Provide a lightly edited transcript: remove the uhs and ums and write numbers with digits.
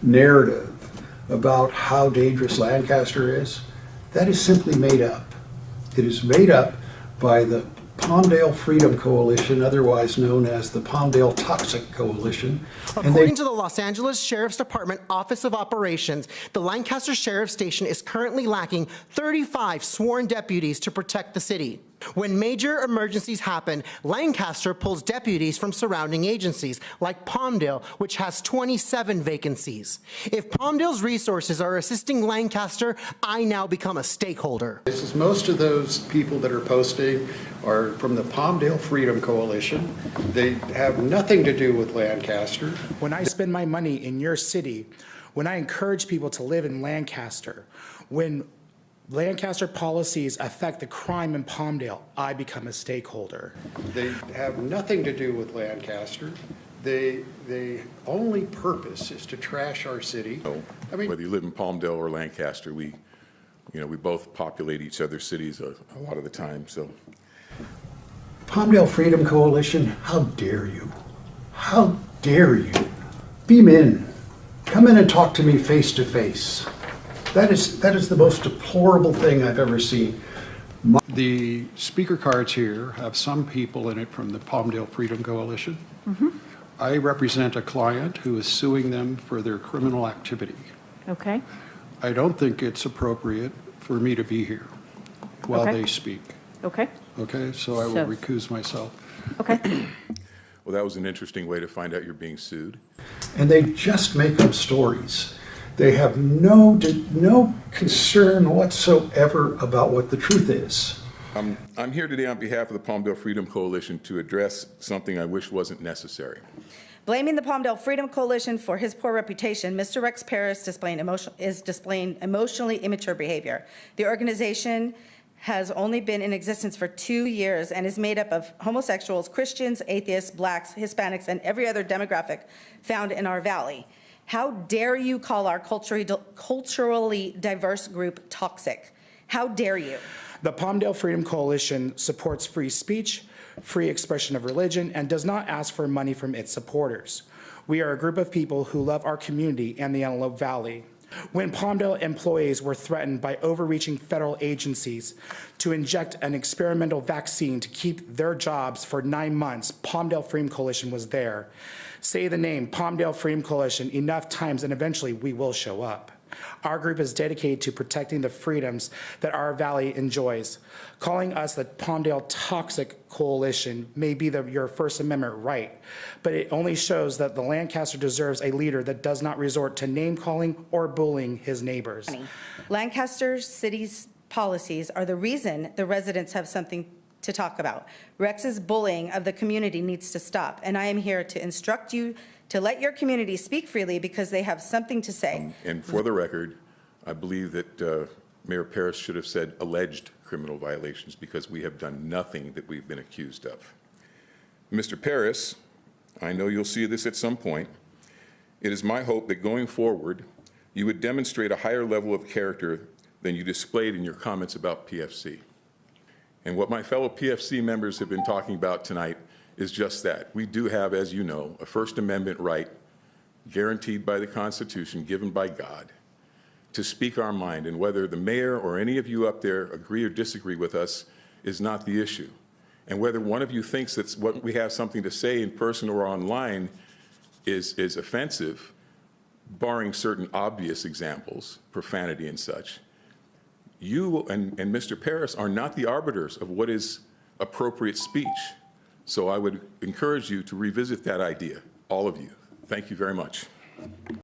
narrative about how dangerous Lancaster is, that is simply made up. It is made up by the Palmdale Freedom Coalition, otherwise known as the Palmdale Toxic Coalition. According to the Los Angeles Sheriff's Department Office of Operations, the Lancaster Sheriff's Station is currently lacking 35 sworn deputies to protect the city. When major emergencies happen, Lancaster pulls deputies from surrounding agencies, like Palmdale, which has 27 vacancies. If Palmdale's resources are assisting Lancaster, I now become a stakeholder. This is most of those people that are posting are from the Palmdale Freedom Coalition. They have nothing to do with Lancaster. When I spend my money in your city, when I encourage people to live in Lancaster, when Lancaster policies affect the crime in Palmdale, I become a stakeholder. They have nothing to do with Lancaster. Their only purpose is to trash our city. I mean, whether you live in Palmdale or Lancaster, we both populate each other's cities a lot of the time. So, Palmdale Freedom Coalition, how dare you? How dare you? Beam in. Come in and talk to me face to face. That is the most deplorable thing I've ever seen. The speaker cards here have some people in it from the Palmdale Freedom Coalition. Mm-hmm. I represent a client who is suing them for their criminal activity. Okay. I don't think it's appropriate for me to be here while they speak. Okay. Okay, so I will recuse myself. Okay. well, that was an interesting way to find out you're being sued. And they just make up stories. They have no concern whatsoever about what the truth is. I'm here today on behalf of the Palmdale Freedom Coalition to address something I wish wasn't necessary. Blaming the Palmdale Freedom Coalition for his poor reputation, Mr. Rex Parris is displaying emotionally immature behavior. The organization has only been in existence for 2 years and is made up of homosexuals, Christians, atheists, blacks, Hispanics, and every other demographic found in our valley. How dare you call our culturally diverse group toxic? How dare you? The Palmdale Freedom Coalition supports free speech, free expression of religion, and does not ask for money from its supporters. We are a group of people who love our community and the Antelope Valley. When Palmdale employees were threatened by overreaching federal agencies to inject an experimental vaccine to keep their jobs for 9 months, Palmdale Freedom Coalition was there. Say the name Palmdale Freedom Coalition enough times and eventually we will show up. Our group is dedicated to protecting the freedoms that our valley enjoys. Calling us the Palmdale Toxic Coalition may be your First Amendment right, but it only shows that the Lancaster deserves a leader that does not resort to name-calling or bullying his neighbors. Lancaster City's policies are the reason the residents have something to talk about. Rex's bullying of the community needs to stop, and I am here to instruct you to let your community speak freely because they have something to say. And for the record, I believe that Mayor Parris should have said alleged criminal violations because we have done nothing that we've been accused of. Mr. Parris, I know you'll see this at some point. It is my hope that going forward, you would demonstrate a higher level of character than you displayed in your comments about PFC. And what my fellow PFC members have been talking about tonight is just that. We do have, as you know, a First Amendment right guaranteed by the Constitution, given by God, to speak our mind. And whether the mayor or any of you up there agree or disagree with us is not the issue. And whether one of you thinks that what we have something to say in person or online is offensive, barring certain obvious examples, profanity and such, you and Mr. Parris are not the arbiters of what is appropriate speech. So I would encourage you to revisit that idea, all of you. Thank you very much.